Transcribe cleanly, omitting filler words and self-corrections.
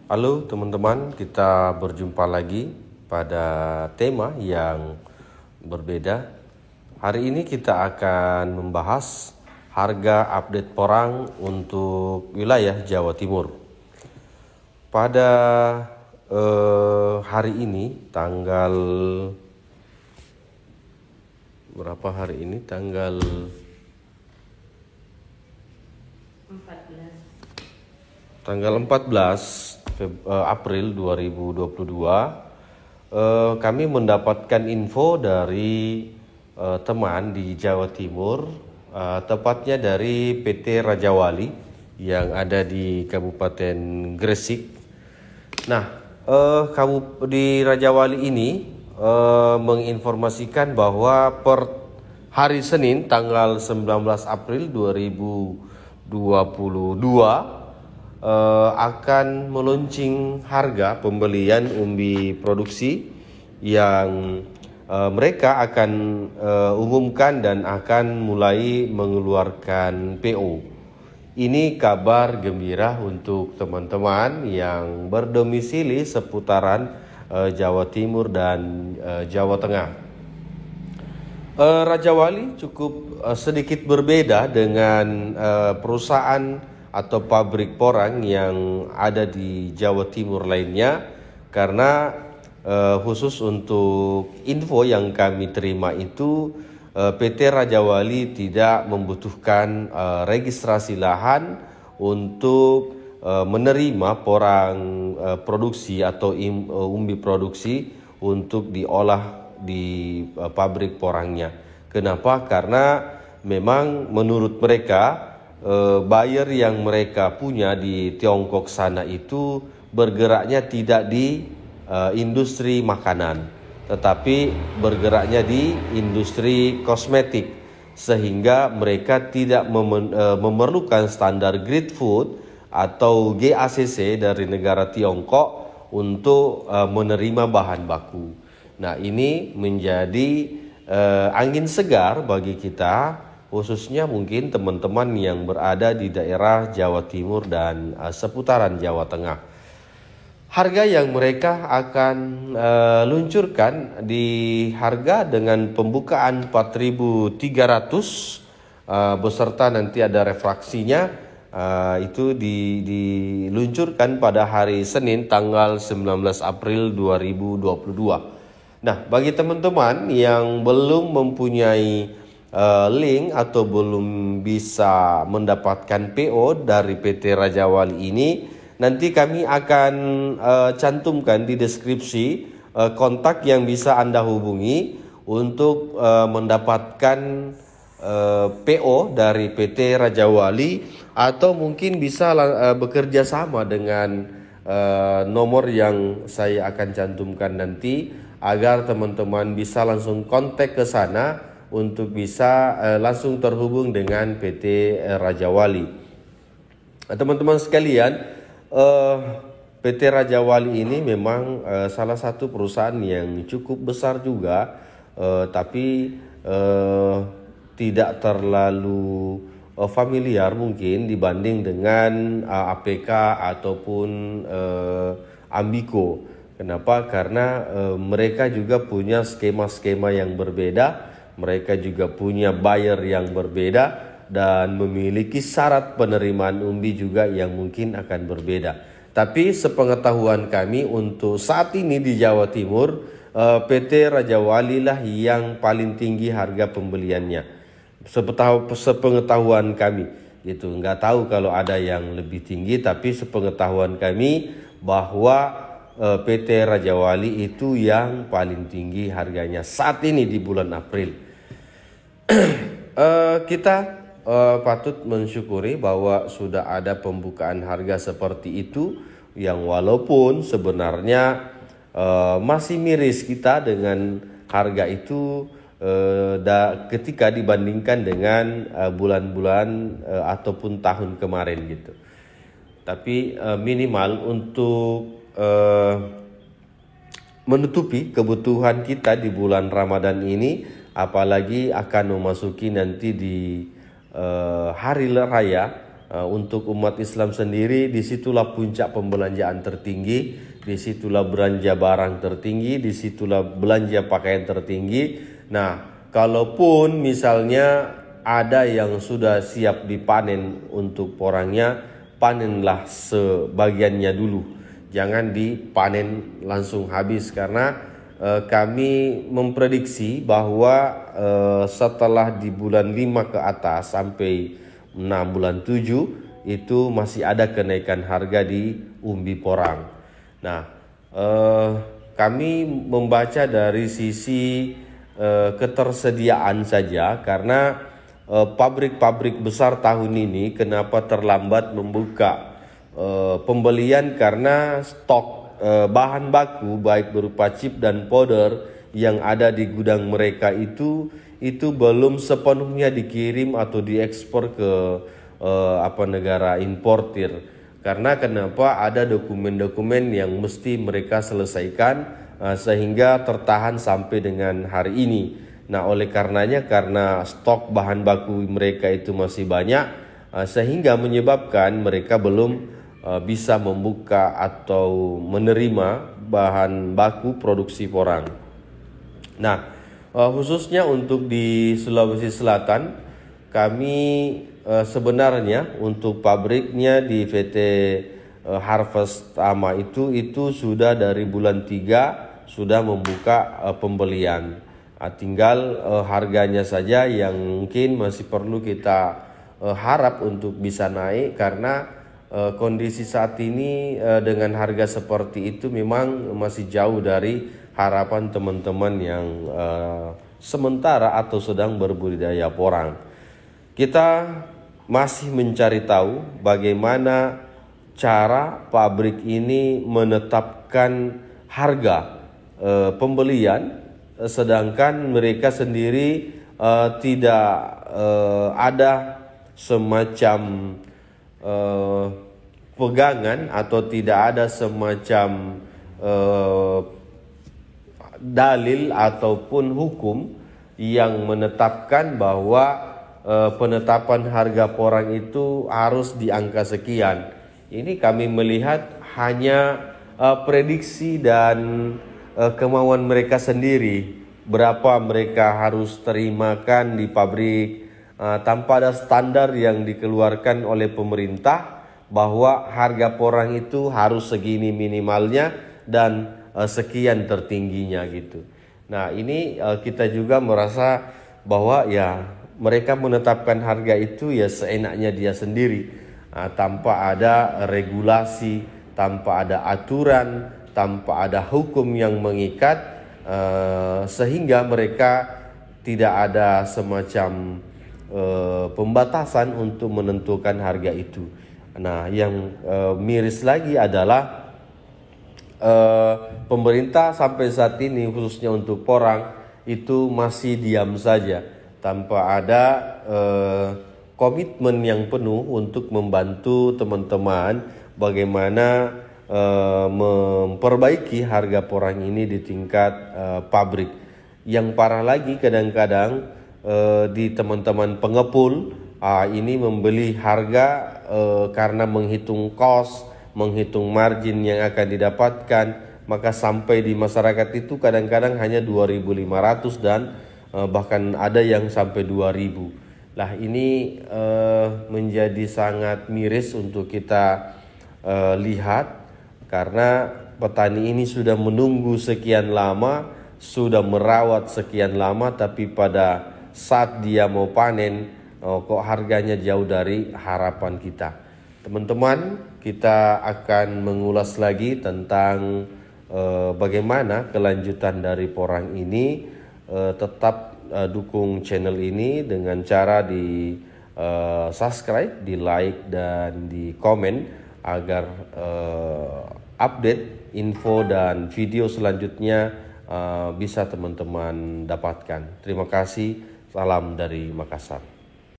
Halo teman-teman, kita berjumpa lagi pada tema yang berbeda. Hari ini kita akan membahas harga update porang untuk wilayah Jawa Timur. Pada hari ini tanggal berapa hari ini? Tanggal 14 April 2022, kami mendapatkan info dari teman di Jawa Timur, tepatnya dari PT Raja Wali yang ada di Kabupaten Gresik. Nah, di Raja Wali ini menginformasikan bahwa per hari Senin tanggal 19 April 2022 akan meluncing harga pembelian umbi produksi yang mereka akan umumkan dan akan mulai mengeluarkan PO. Ini kabar gembira untuk teman-teman yang berdomisili seputaran Jawa Timur dan Jawa Tengah. Raja Wali cukup sedikit berbeda dengan perusahaan atau pabrik porang yang ada di Jawa Timur lainnya, karena khusus untuk info yang kami terima itu PT Raja Wali tidak membutuhkan registrasi lahan untuk menerima porang produksi atau umbi produksi untuk diolah di pabrik porangnya. Kenapa? Karena memang menurut mereka buyer yang mereka punya di Tiongkok sana itu bergeraknya tidak di industri makanan, tetapi bergeraknya di industri kosmetik, sehingga mereka tidak memerlukan standar Grade Food atau GACC dari negara Tiongkok untuk menerima bahan baku. Nah, ini menjadi angin segar bagi kita, khususnya mungkin teman-teman yang berada di daerah Jawa Timur dan seputaran Jawa Tengah. Harga yang mereka akan luncurkan di harga dengan pembukaan 4.300 beserta nanti ada refraksinya, itu diluncurkan pada hari Senin tanggal 19 April 2022. Nah, bagi teman-teman yang belum mempunyai link atau belum bisa mendapatkan PO dari PT Raja Wali ini, nanti kami akan cantumkan di deskripsi kontak yang bisa Anda hubungi untuk mendapatkan PO dari PT Raja Wali, atau mungkin bisa bekerja sama dengan nomor yang saya akan cantumkan nanti, agar teman-teman bisa langsung kontak ke sana untuk bisa langsung terhubung dengan PT Raja Wali. Teman-teman sekalian, PT Raja Wali ini memang salah satu perusahaan yang cukup besar juga, tapi tidak terlalu familiar mungkin dibanding dengan APK ataupun Ambiko. Kenapa? Karena mereka juga punya skema-skema yang berbeda. Mereka juga punya buyer yang berbeda dan memiliki syarat penerimaan umbi juga yang mungkin akan berbeda. Tapi sepengetahuan kami untuk saat ini di Jawa Timur, PT Raja Wali lah yang paling tinggi harga pembeliannya. Sepengetahuan kami, gitu. Nggak tahu kalau ada yang lebih tinggi, tapi sepengetahuan kami bahwa PT Raja Wali itu yang paling tinggi harganya saat ini di bulan April. Kita patut mensyukuri bahwa sudah ada pembukaan harga seperti itu, yang walaupun sebenarnya masih miris kita dengan harga itu ketika dibandingkan dengan bulan-bulan ataupun tahun kemarin gitu. Tapi minimal untuk menutupi kebutuhan kita di bulan Ramadan ini, apalagi akan memasuki nanti di hari raya Untuk umat Islam sendiri, disitulah puncak pembelanjaan tertinggi, disitulah belanja barang tertinggi, disitulah belanja pakaian tertinggi. Nah, kalaupun misalnya ada yang sudah siap dipanen untuk porangnya, panenlah sebagiannya dulu. Jangan dipanen langsung habis, karena kami memprediksi bahwa setelah di bulan 5 ke atas sampai 6 bulan 7 itu masih ada kenaikan harga di umbi porang. Nah, kami membaca dari sisi ketersediaan saja, karena pabrik-pabrik besar tahun ini kenapa terlambat membuka pembelian, karena stok bahan baku baik berupa chip dan powder yang ada di gudang mereka itu belum sepenuhnya dikirim atau diekspor ke negara importir. Karena kenapa ada dokumen-dokumen yang mesti mereka selesaikan sehingga tertahan sampai dengan hari ini. Nah, oleh karenanya, karena stok bahan baku mereka itu masih banyak, sehingga menyebabkan mereka belum bisa membuka atau menerima bahan baku produksi porang. Nah, khususnya untuk di Sulawesi Selatan, kami sebenarnya untuk pabriknya di VT Harvest Tama itu sudah dari bulan 3 sudah membuka pembelian. Tinggal harganya saja yang mungkin masih perlu kita harap untuk bisa naik, karena kondisi saat ini dengan harga seperti itu memang masih jauh dari harapan teman-teman yang sementara atau sedang berbudidaya porang. Kita masih mencari tahu bagaimana cara pabrik ini menetapkan harga pembelian, sedangkan mereka sendiri tidak ada semacam pegangan atau tidak ada semacam dalil ataupun hukum yang menetapkan bahwa penetapan harga porang itu harus di angka sekian. Ini kami melihat hanya prediksi dan kemauan mereka sendiri, berapa mereka harus terimakan di pabrik, tanpa ada standar yang dikeluarkan oleh pemerintah bahwa harga porang itu harus segini minimalnya dan sekian tertingginya gitu. Nah, ini kita juga merasa bahwa ya mereka menetapkan harga itu ya seenaknya dia sendiri, tanpa ada regulasi, tanpa ada aturan, tanpa ada hukum yang mengikat, sehingga mereka tidak ada semacam pembatasan untuk menentukan harga itu. Nah, yang miris lagi adalah pemerintah sampai saat ini khususnya untuk porang itu masih diam saja tanpa ada komitmen yang penuh untuk membantu teman-teman bagaimana memperbaiki harga porang ini di tingkat pabrik. Yang parah lagi kadang-kadang di teman-teman pengepul ini membeli harga karena menghitung cost, menghitung margin yang akan didapatkan, maka sampai di masyarakat itu kadang-kadang hanya 2.500 dan bahkan ada yang sampai 2.000. Lah, ini menjadi sangat miris untuk kita lihat, karena petani ini sudah menunggu sekian lama, sudah merawat sekian lama, tapi pada saat dia mau panen kok harganya jauh dari harapan kita. Teman-teman, kita akan mengulas lagi tentang bagaimana kelanjutan dari porang ini. Tetap dukung channel ini dengan cara di subscribe, di like, dan di komen agar update, info, dan video selanjutnya bisa teman-teman dapatkan. Terima kasih, salam dari Makassar.